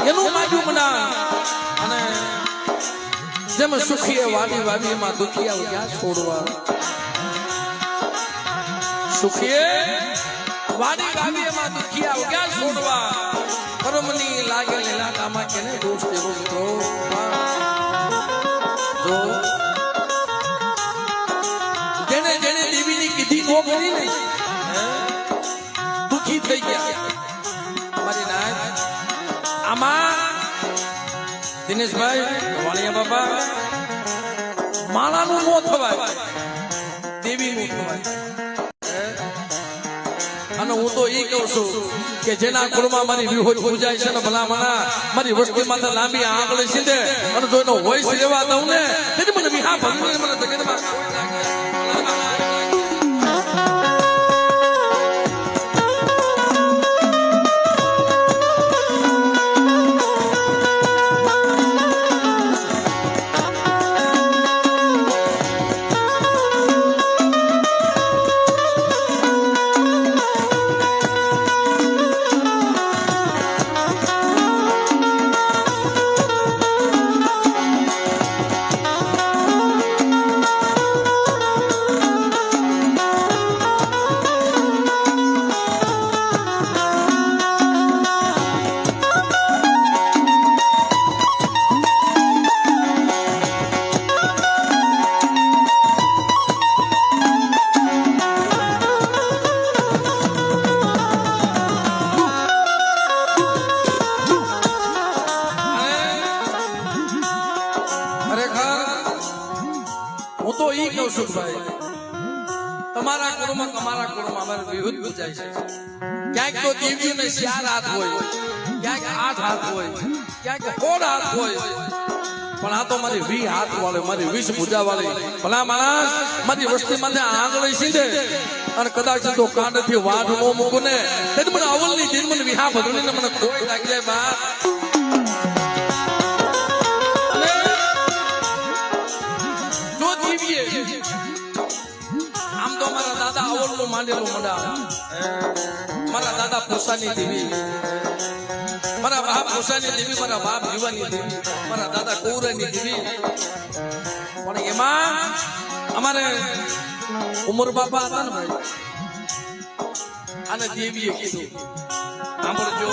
એનું માજુ મના અને જેમ સુખીએ વાડી વાડીમાં દુખિયા ક્યાં છોડવા સુખીએ વાડી વાડીમાં દુખિયા ક્યાં છોડવા પરમની લાગે લીલાકામાં કેને દોષ દેવો મિત્રો જો જેને જેને દેવીની કીધી નો કરી ને દુખી થઈ ગયા મારી નાય આમાં દિનેશભાઈ વાળિયા બાબા માળાનું નો થવાય દેવીનું થવાય અને હું તો એ કહું છું કે જેના કુળમાં મારી વિહોર પૂજાય છે ને ભલામણા મારી વસ્તીમાં તો લાંબી આંગળી સીધે અને જો એનો વોઇસ લેવા દઉં ને તેથી મને વિહા ભગવાન મને જગતમાં તમારા કુળમાં અમારે વિરુદ્ધ પૂજાય છે ક્યાંક તો દેવીઓને 4 હાથ હોય ક્યાંક 8 હાથ હોય ક્યાંક 16 હાથ હોય પણ આ તો મારી 20 હાથ વાળી મારી 20 ભુજા વાળી ભલા માણસ મારી વસ્તીમાં આંગળી સીધે અને કદાચ તો કાંડથી વાઢ નો મૂકું ને તેથી મને અવલની દિન મને વિહા ભગણીને મને કોઈ લાગી જાય બા જો દેવીએ આમ તો મારા દાદા અવલનું માંડેલું મંડા મારા દાદા પૂસાની દેવી મારા બાપ પૂસાની દેવી મારા બાપ જીવાની દેવી મારા દાદા કૌરની દેવી પણ એમાં અમારે ઉમર બાપા હતા ને ભાઈ આને દેવીએ કીધું સાંભળજો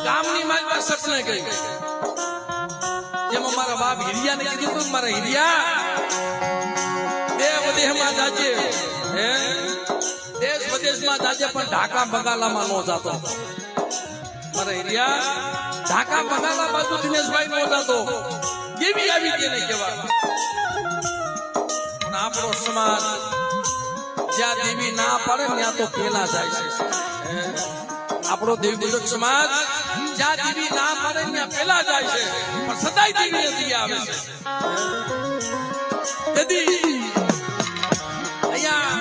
ગામની માલમાં સપને ગઈ જેમાં મારા બાપ હિરિયા ને કીધું મારા હિરિયા દેવ દેહમાં જાજે દેશ વિદેશમાં જાજે પણ ઢાકા બગાલામાં નો જાતો મારા હિરિયા ઢાકા બગાલા બાજુ દિનેશભાઈ નો જાતો કેવી આવી કેને કહેવા પણ આપણો સમાજ જ્યાં દેવી ના પડે ત્યાં તો પેલા જાય છે આપણો દેવપૂજક સમાજ જ્યાં દેવી ના પડે ત્યાં પેલા જાય છે પણ સદાય દેવી નથી આવે છે તેથી અહીંયા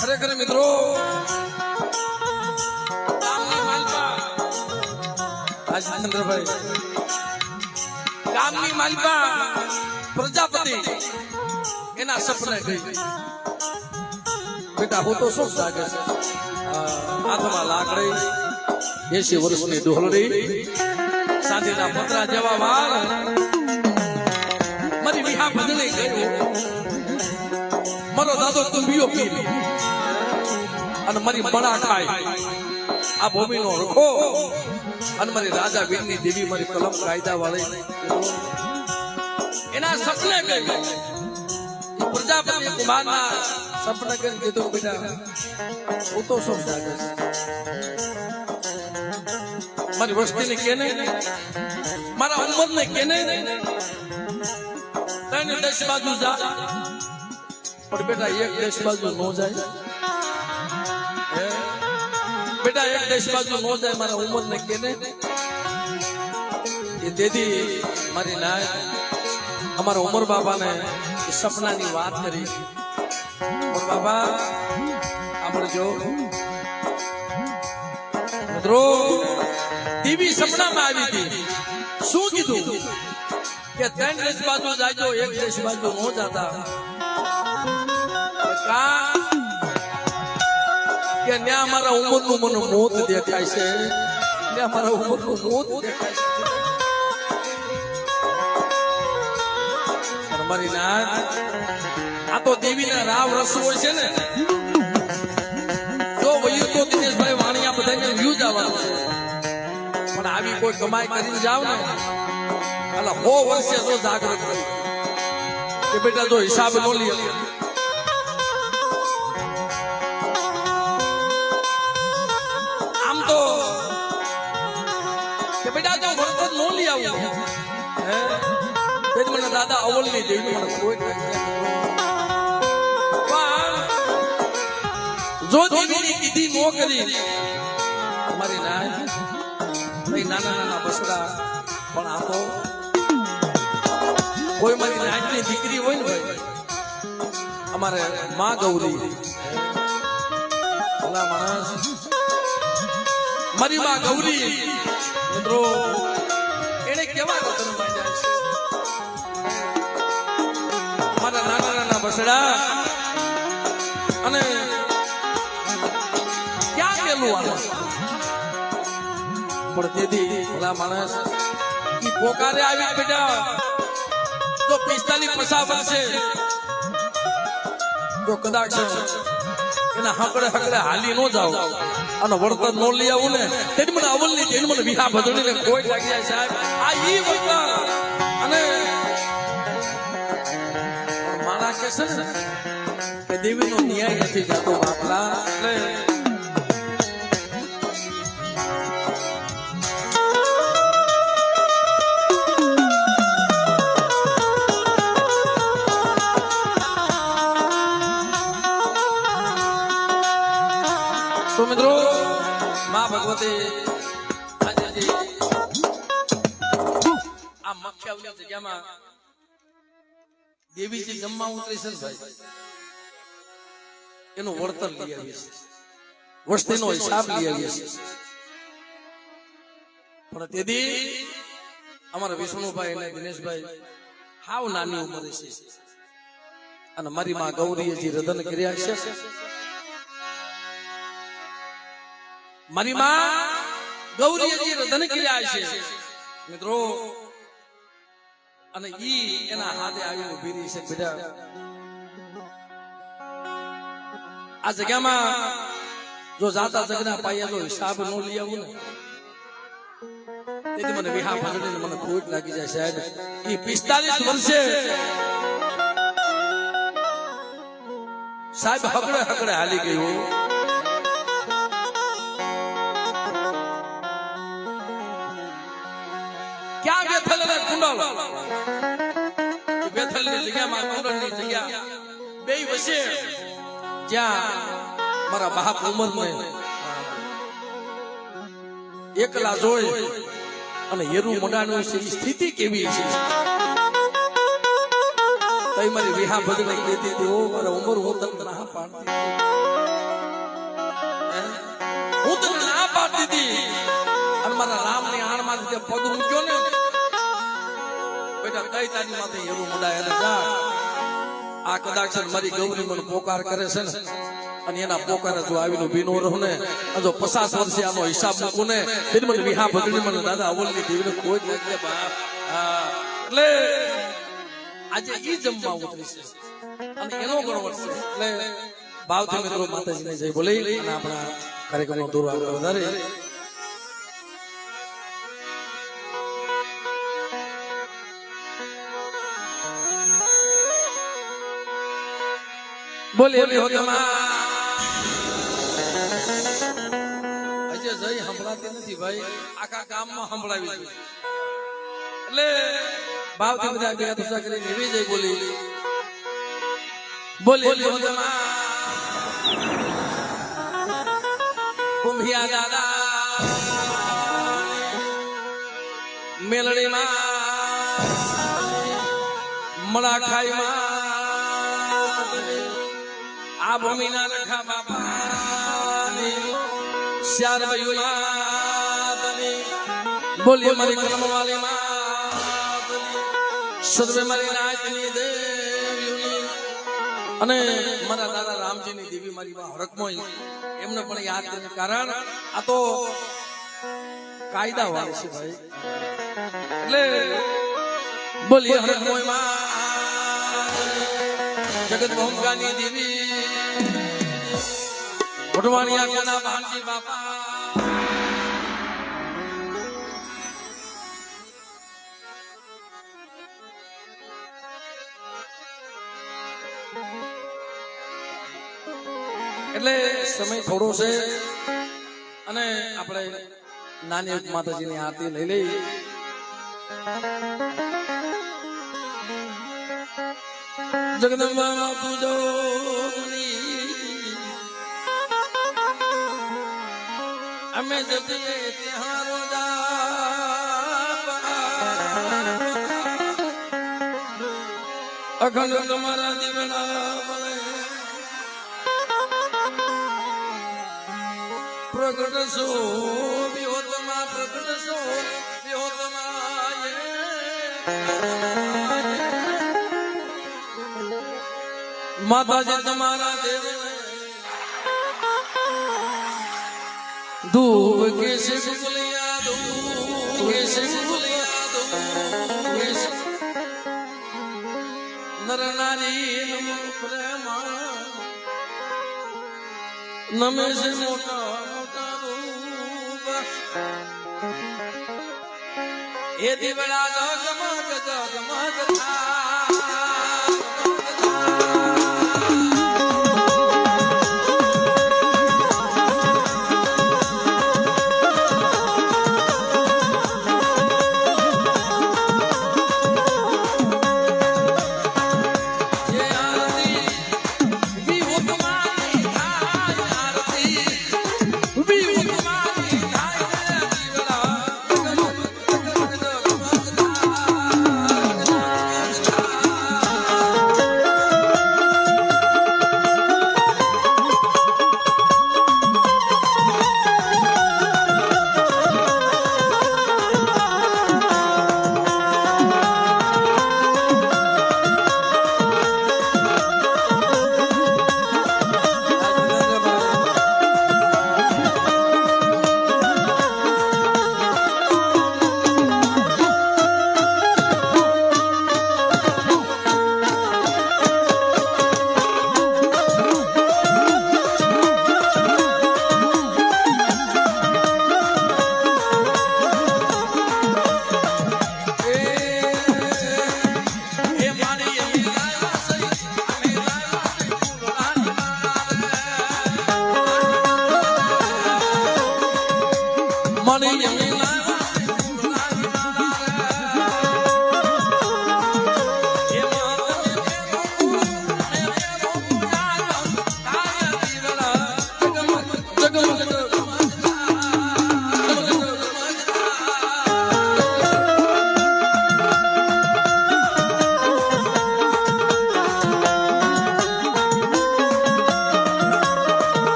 ખરેખર મિત્રો ગામની માલપા રાજેન્દ્રભાઈ ગામની માલપા પ્રજાપતિ એના સપને ગઈ બેટા હું તો શું લાગે છે હાથમાં લાકડી 80 વર્ષની ડોહલડી સાંધીના પતરા જેવા વાળ મારી વિહા ભજણી ગયો મારો દાદો કુંભીઓ પી અને મારી બળા ખાય આ ભૂમિનો રખો અને મારી રાજા વીરની દેવી મારી કલમ કાયદા વાળી એના સપને ગઈ પ્રજાપતિ કુમારના સપને કરીને કીધું બેટા હું તો શું લાગે છે મારી વસ્તીને કેને મારા ઉંમરને કેને તને 10 બાજુ જા પણ બેટા એક 10 બાજુ નો જાય બેટા એક 10 બાજુ નો જાય મારા ઉંમરને કેને એ દેદી મારી નાય અમારા ઉમર બાબાને સપનાની વાત કરી ઉમર બાબા સાંભળજો મિત્રો દેવી સપનામાં આવી હતી શું કીધું કે 3 દેશ બાજુ જાજો 1 દેશ બાજુ નો જાતા કે કે ન્યા મારા ઉંમરનું મને મોત દેખાય છે, ન્યા મારા ઉંમરનું મોત દેખાય છે. મારી નાથ, આ તો દેવીના રાવ રસ હોય છે ને. જો વયું તો દિનેશભાઈ વાણિયા બધાને વ્યૂ જ આવવાનું છે, પણ આવી કોઈ કમાઈ કરીને જાવ ને એટલે 100 વર્ષે જો જાગૃત કરી કે બેટા જો હિસાબ નો લે, આમ તો કે બેટા જો વળતર નો લઈ આવું હે તે મને દાદા અવલ ની દેવી મને કોઈ જો દેવીની કીધી નો કરી અમારી નાથ ભાઈ નાના નાના બસડા, પણ આ તો કોઈ મારી નાચની દીકરી હોય ને ભાઈ, અમારે માં ગૌરી ભલા માણસ, મારી માં ગૌરી મિત્રો એને કેવા રતન માંડ્યા છે. મારા નાના નાના બસડા અને ક્યાં પેલું આલો પણ તેથી ભલા માણસ ઈ પોકારે આવી બેટા જો 45-50 વર્ષે જો કદાચ એના હકડે હાલી નો જાવ અને વળતર નો લઈ આવું ને તેથી મને અવલની જેને મને વિહા ભદડીને કોઈ લાગી જાય સાહેબ. આ ઈ વળતર અને મારા કે છે ને કે દેવીનો ન્યાય નથી જાતો બાપલા. એટલે તો મિત્રો માં ભગવતી આજે જે આ મખ્યાવલી જગ્યામાં દેવીજી જમવા ઉતરી છે ભાઈ, એનું વળતર લઈ આવીએ છીએ, વસ્તીનો હિસાબ લઈ આવીએ છીએ. પણ તેથી અમારા વિષ્ણુભાઈ અને દિનેશભાઈ હાવ નાની ઉંમરે છે અને મારી માં ગૌરીએ જે રદન કર્યા છે, મારી માં ગૌરીએ જે રદન કર્યા છે મિત્રો, અને ઈ એના હાથે આવી ઉભી રહી છે. બેટા આ જગ્યામાં જો જાતા જગના પાયા જો હિસાબ નો લઈ આવું ને તેથી મને વિહા ભજડીને મને ખોટ લાગી જાય સાહેબ. ઈ 45 વર્ષે સાહેબ હકડે હાલી ગયું. ક્યાં બેથલ ને કુંડલ, બેથલ ની જગ્યામાં કુંડલ ની જગ્યા બે વચ્ચે જ્યાં મારા બાપ ઉમર ને એકલા જોઈ અને હેરું મોડાનું છે સ્થિતિ કેવી છે. તઈ મારી વિહા ભગને કહેતી હતી ઓ મારા ઉમર હું તમને ના પાડતી, હું તમને ના પાડતી હતી અને મારા રામ ની આણ માંથી પગ મૂક્યો ને બેટા કઈ તારી માથે હેરું મોડા એને જા. આ કદાચ મારી ગૌરી મને પોકાર કરે છે ને અને એના પોકારે જો આવીને ભીનો રહું ને જો 50 વર્ષે આનો હિસાબ મૂકું ને તેથી મને વિહા ભગડી મને દાદા અવલની દેવીને કોઈ જ નથી બાપ. એટલે આજે ઈ જમવા ઉતરી છે અને એનો ગણો વર્ષે એટલે ભાવથી મિત્રો માતાજીને જય બોલી અને આપણા કાર્યક્રમનો દૂર આગળ વધારે. બોલે હો તમા અજય જય સંભળાતી નથી ભાઈ, આખા ગામમાં સંભળાવી છે. એટલે ભાવથી બધા ભેગા તુસા કરીને એવી જય બોલી બોલે હો તમા કુંભિયા દાદા મેલડીમાં મળા ખાઈમાં આ ભૂમિના રખા બાપા શ્યાર ભાઈ બોલીએ મારી કલમ વાલી સર્વે મારી નાચની દેવીઓની અને મારા દાદા રામજીની દેવી મારી માં હરકમોય એમને પણ યાદ કરીને કારણ આ તો કાયદા વાળી છે ભાઈ એટલે બોલીએ હરકમોય માં જગત મોહંગાની દેવી મોટવાણિયા કોના ભાનજી બાપા એટલે સમય થોડો છે અને આપણે નાની માતાજીની આરતી લઈ લઈ જગદંબા પૂજો અમે જઈએ ત્યાં અખંડ તમારા દીવડા પ્રગટ સો વિહોતમાં પ્રગટ સો વિહોતમાં માતાજી તમારા દેવ ધૂપ કે છે ગુલિયા ધૂપ કે છે ગુલિયા ધૂપ કે છે નર નારી નમો પ્રેમ નમે છે મોટા એ દીવડા જગમગ જગમગ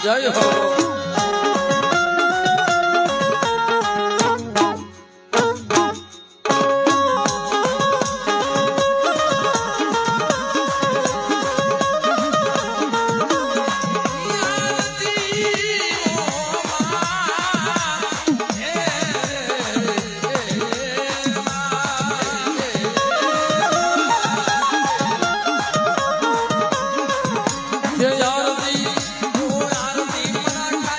જય હો આરતી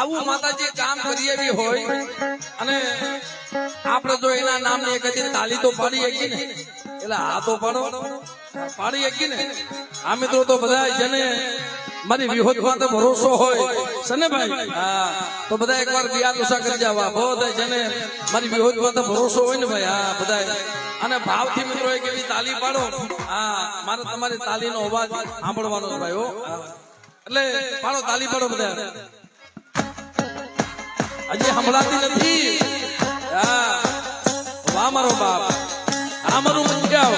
આવું માતાજી કામ કરીએ બી હોય અને આપણે જો એના નામને એક જ તાલી તો પાડી શકીએ ને, એટલે આ તો પાડી શકીએ ને. આ મિત્રો તો બધા જેને મારી વિહોદમાં તો ભરોસો હોય સને ભાઈ, હા તો બધા એકવાર બિયાર ઉષા કરી જવા. બધા જેને મારી વિહોદમાં તો ભરોસો હોય ને ભાઈ, હા બધા અને ભાવથી મિત્રો એક એવી તાલી પાડો. હા મારે તમારી તાલીનો અવાજ સાંભળવાનો છે ભાઈ. એટલે પાડો, તાલી પાડો બધા. હજી સંભળાતી નથી. હા વાહ મારો બાપ, આ મારું મંજાવ.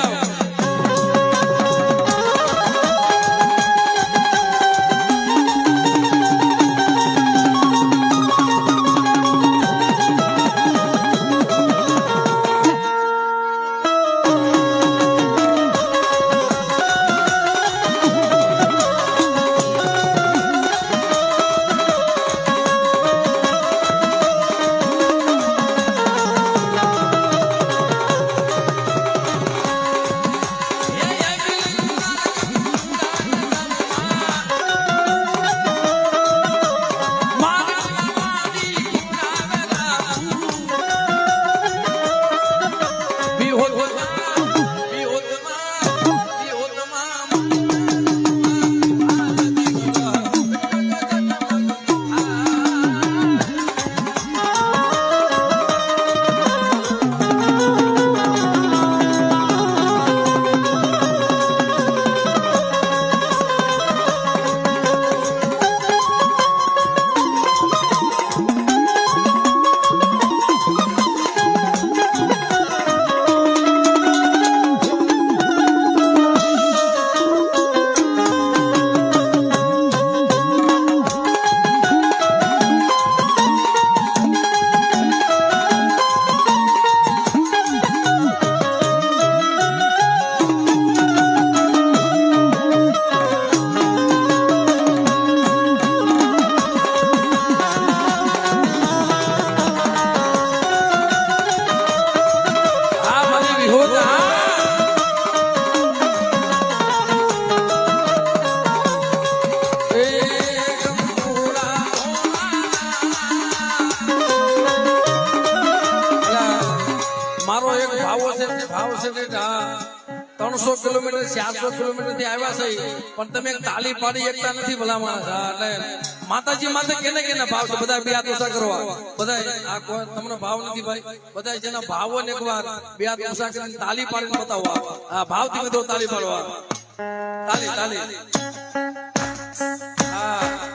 મારો એક ભાવો છે 300 કિલોમીટર 400 કિલોમીટર થી આવ્યા છે, પણ તમે તાલી પાડી એકતા નથી ભલા માણસ. એટલે માતાજી માથે કેને કેને ભાવ છે, બધા બે હાથ ઊંચા કરવા. બધા આ કોઈ તમને ભાવ નથી ભાઈ, બધા જેના ભાવ હોય ને એકવાર બે હાથ ઊંચા કરીને તાલી પાડીને બતાવો. આ ભાવથી મિત્રો તાલી પાડવા. તાલી તાલી. હા